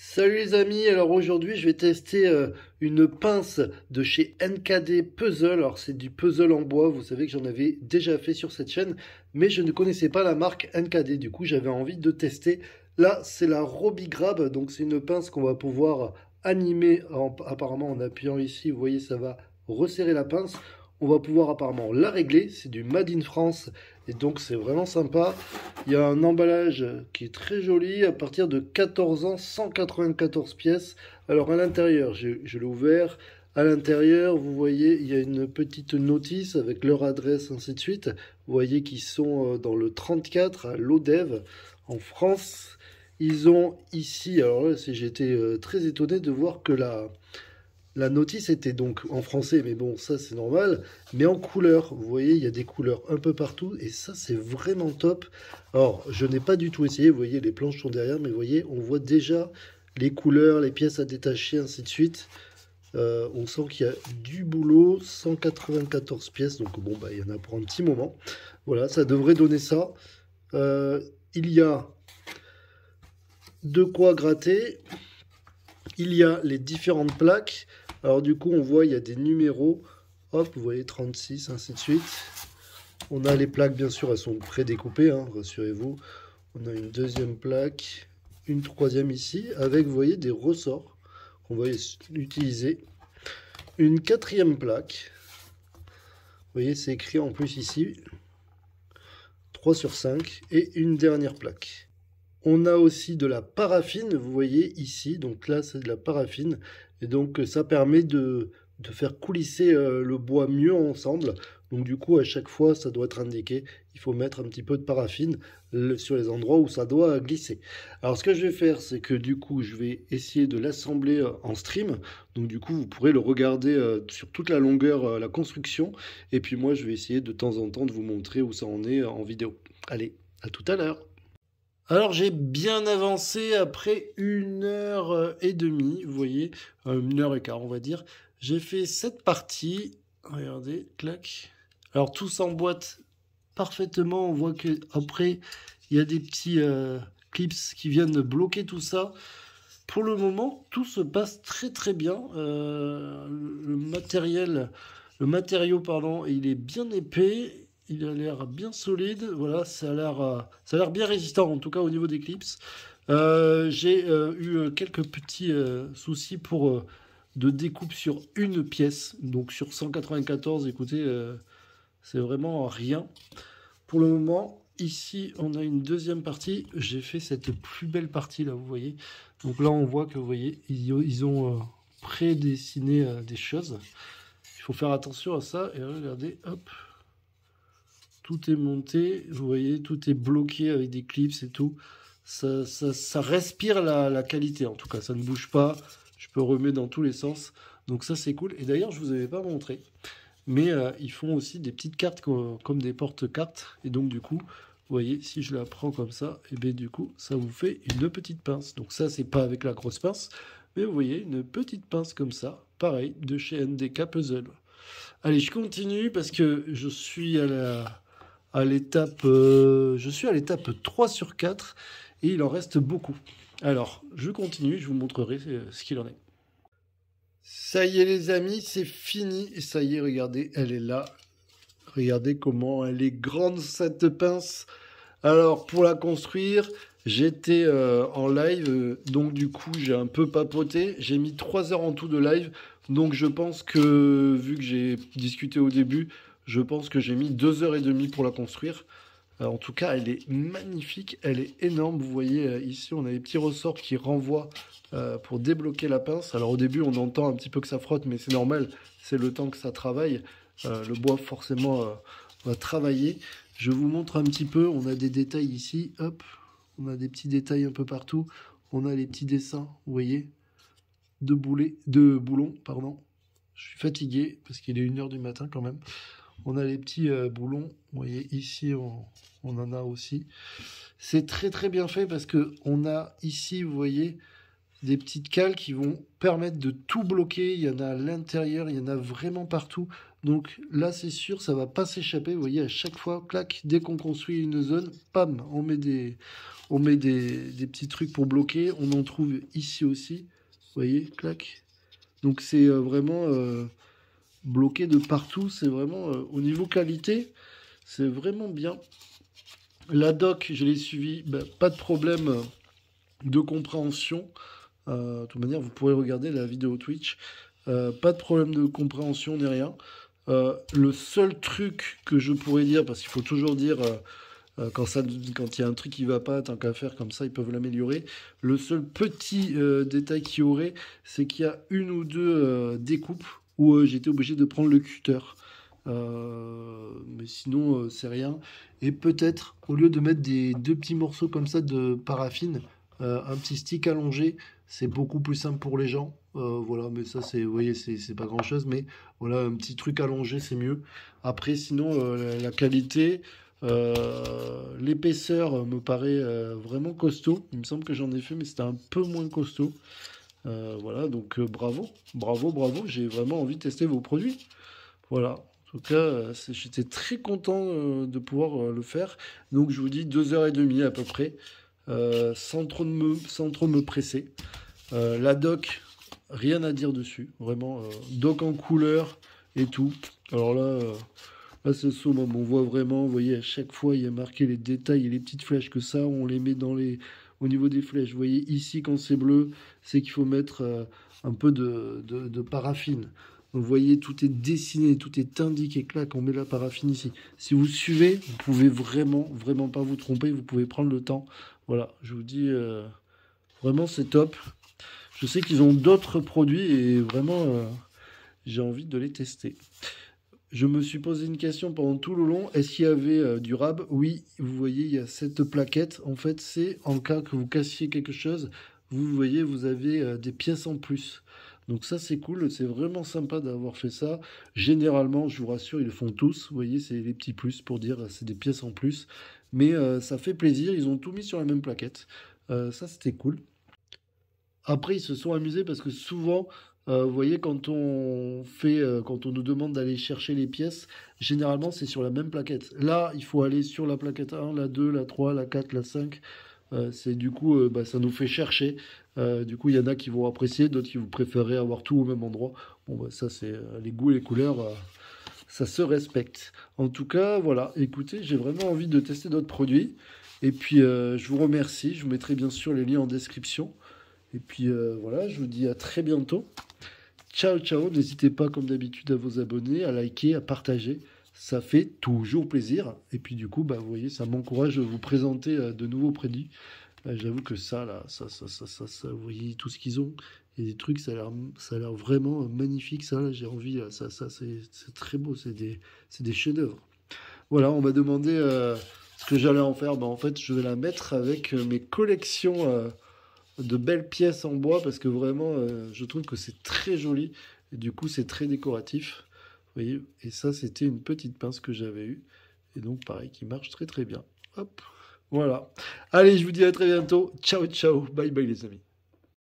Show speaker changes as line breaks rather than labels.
Salut les amis, alors aujourd'hui je vais tester une pince de chez NKD Puzzle. Alors c'est du puzzle en bois, vous savez que j'en avais déjà fait sur cette chaîne, mais je ne connaissais pas la marque NKD, du coup j'avais envie de tester. Là c'est la RobiGrab, donc c'est une pince qu'on va pouvoir animer apparemment en appuyant ici, vous voyez ça va resserrer la pince. On va pouvoir apparemment la régler, c'est du Made in France et donc c'est vraiment sympa. Il y a un emballage qui est très joli à partir de 14 ans, 194 pièces. Alors à l'intérieur, je l'ai ouvert. À l'intérieur, vous voyez, il y a une petite notice avec leur adresse, ainsi de suite. Vous voyez qu'ils sont dans le 34 à Lodève, en France. Ils ont ici, alors là, j'étais très étonné de voir que la notice était donc en français, mais bon, ça c'est normal, mais en couleur. Vous voyez, il y a des couleurs un peu partout, et ça c'est vraiment top. Alors, je n'ai pas du tout essayé, vous voyez, les planches sont derrière, mais vous voyez, on voit déjà les couleurs, les pièces à détacher, ainsi de suite. On sent qu'il y a du boulot, 194 pièces, donc bon, bah, il y en a pour un petit moment. Voilà, ça devrait donner ça. Il y a de quoi gratter. Il y a les différentes plaques. Alors du coup, on voit, il y a des numéros. Hop, vous voyez, 36, ainsi de suite. On a les plaques, bien sûr, elles sont prédécoupées, hein, rassurez-vous. On a une deuxième plaque, une troisième ici, avec, vous voyez, des ressorts qu'on va utiliser. Une quatrième plaque. Vous voyez, c'est écrit en plus ici. 3 sur 5. Et une dernière plaque. On a aussi de la paraffine, vous voyez ici, donc là c'est de la paraffine, et donc ça permet de faire coulisser le bois mieux ensemble. Donc du coup à chaque fois ça doit être indiqué, il faut mettre un petit peu de paraffine sur les endroits où ça doit glisser. Alors ce que je vais faire, c'est que du coup je vais essayer de l'assembler en stream, donc du coup vous pourrez le regarder sur toute la longueur, la construction, et puis moi je vais essayer de temps en temps de vous montrer où ça en est en vidéo. Allez, à tout à l'heure. Alors j'ai bien avancé après 1 heure et demie, vous voyez, 1 heure et quart on va dire. J'ai fait cette partie, regardez, clac. Alors tout s'emboîte parfaitement, on voit que après il y a des petits clips qui viennent bloquer tout ça. Pour le moment, tout se passe très très bien. Le matériau, pardon, il est bien épais. Il a l'air bien solide. Voilà, ça a l'air bien résistant, en tout cas au niveau des clips. J'ai eu quelques petits soucis de découpe sur une pièce. Donc sur 194, écoutez, c'est vraiment rien. Pour le moment, ici, on a une deuxième partie. J'ai fait cette plus belle partie là, vous voyez. Donc là, on voit que vous voyez, ils ont prédessiné des choses. Il faut faire attention à ça. Et regardez, hop, tout est monté. Vous voyez, tout est bloqué avec des clips et tout. Ça respire la qualité. En tout cas, ça ne bouge pas. Je peux remettre dans tous les sens. Donc ça, c'est cool. Et d'ailleurs, je vous avais pas montré. Mais ils font aussi des petites cartes comme des porte-cartes. Et donc du coup, vous voyez, si je la prends comme ça, et bien du coup, ça vous fait une petite pince. Donc ça, c'est pas avec la grosse pince. Mais vous voyez, une petite pince comme ça. Pareil, de chez NDK Puzzle. Allez, je continue parce que je suis à l'étape 3 sur 4. Et il en reste beaucoup. Alors, je continue, je vous montrerai ce qu'il en est. Ça y est les amis, c'est fini. Et ça y est, regardez, elle est là. Regardez comment elle est grande cette pince. Alors pour la construire, j'étais en live. Donc du coup j'ai un peu papoté. J'ai mis 3 heures en tout de live. Donc je pense que, vu que j'ai discuté au début, je pense que j'ai mis 2 heures et demie pour la construire. En tout cas, elle est magnifique, elle est énorme. Vous voyez, ici, on a les petits ressorts qui renvoient pour débloquer la pince. Alors au début, on entend un petit peu que ça frotte, mais c'est normal, c'est le temps que ça travaille. Le bois, forcément, va travailler. Je vous montre un petit peu, on a des détails ici, hop, on a des petits détails un peu partout. On a les petits dessins, vous voyez, de boulons, pardon. Je suis fatigué, parce qu'il est 1 h du matin quand même. On a les petits boulons, vous voyez ici on en a aussi. C'est très très bien fait parce que on a ici, vous voyez, des petites cales qui vont permettre de tout bloquer. Il y en a à l'intérieur, il y en a vraiment partout. Donc là, c'est sûr, ça va pas s'échapper. Vous voyez, à chaque fois, clac, dès qu'on construit une zone, pam, on met des petits trucs pour bloquer. On en trouve ici aussi. Vous voyez, clac. Donc c'est vraiment bloqué de partout. C'est vraiment, au niveau qualité, c'est vraiment bien. La doc, je l'ai suivi, ben, pas de problème de compréhension. De toute manière, vous pourrez regarder la vidéo Twitch. Pas de problème de compréhension ni rien. Le seul truc que je pourrais dire, parce qu'il faut toujours dire quand il y a un truc qui va pas, tant qu'à faire comme ça, ils peuvent l'améliorer. Le seul petit détail qu'il y aurait, c'est qu'il y a une ou deux découpes où j'étais obligé de prendre le cutter. Mais sinon, c'est rien. Et peut-être, au lieu de mettre des deux petits morceaux comme ça de paraffine, un petit stick allongé, c'est beaucoup plus simple pour les gens. Voilà, mais ça, vous voyez, c'est pas grand-chose, mais voilà, un petit truc allongé, c'est mieux. Après, sinon, la qualité, l'épaisseur me paraît vraiment costaud. Il me semble que j'en ai fait, mais c'était un peu moins costaud. Voilà, donc bravo, bravo, bravo. J'ai vraiment envie de tester vos produits. Voilà. En tout cas, j'étais très content de pouvoir le faire. Donc, je vous dis 2h30 à peu près, sans trop me presser. La doc, rien à dire dessus. Vraiment, doc en couleur et tout. Alors là, là c'est summum. On voit vraiment, vous voyez, à chaque fois, il y a marqué les détails et les petites flèches que ça, on les met au niveau des flèches. Vous voyez, ici, quand c'est bleu, c'est qu'il faut mettre un peu de paraffine. Vous voyez, tout est dessiné, tout est indiqué. Clac, on met la paraffine ici. Si vous suivez, vous pouvez vraiment, vraiment pas vous tromper. Vous pouvez prendre le temps. Voilà, je vous dis, vraiment, c'est top. Je sais qu'ils ont d'autres produits et vraiment, j'ai envie de les tester. Je me suis posé une question pendant tout le long. Est-ce qu'il y avait du rab? Oui, vous voyez, il y a cette plaquette. En fait, c'est en cas que vous cassiez quelque chose, vous voyez, vous avez des pièces en plus. Donc ça, c'est cool. C'est vraiment sympa d'avoir fait ça. Généralement, je vous rassure, ils le font tous. Vous voyez, c'est les petits plus pour dire c'est des pièces en plus. Mais ça fait plaisir. Ils ont tout mis sur la même plaquette. Ça, c'était cool. Après, ils se sont amusés parce que souvent, vous voyez, quand on nous demande d'aller chercher les pièces, généralement, c'est sur la même plaquette. Là, il faut aller sur la plaquette 1, la 2, la 3, la 4, la 5. C'est du coup, bah, ça nous fait chercher. Du coup, il y en a qui vont apprécier, d'autres qui vous préférez avoir tout au même endroit. Bon, bah, ça, c'est les goûts et les couleurs, ça se respecte. En tout cas, voilà, écoutez, j'ai vraiment envie de tester d'autres produits. Et puis, je vous remercie. Je vous mettrai bien sûr les liens en description. Et puis voilà, je vous dis à très bientôt. Ciao, ciao. N'hésitez pas, comme d'habitude, à vous abonner, à liker, à partager. Ça fait toujours plaisir. Et puis du coup, bah, vous voyez, ça m'encourage de vous présenter de nouveaux produits. J'avoue que ça, là, ça, vous voyez tout ce qu'ils ont. Il y a des trucs, ça a l'air vraiment magnifique. Ça, là, j'ai envie. C'est très beau. C'est des chefs-d'œuvre. Voilà, on m'a demandé ce que j'allais en faire. Bah, en fait, je vais la mettre avec mes collections de belles pièces en bois parce que vraiment, je trouve que c'est très joli. Et du coup, c'est très décoratif. Vous voyez, et ça, c'était une petite pince que j'avais eue. Et donc, pareil, qui marche très très bien. Hop, voilà. Allez, je vous dis à très bientôt. Ciao, ciao. Bye bye, les amis.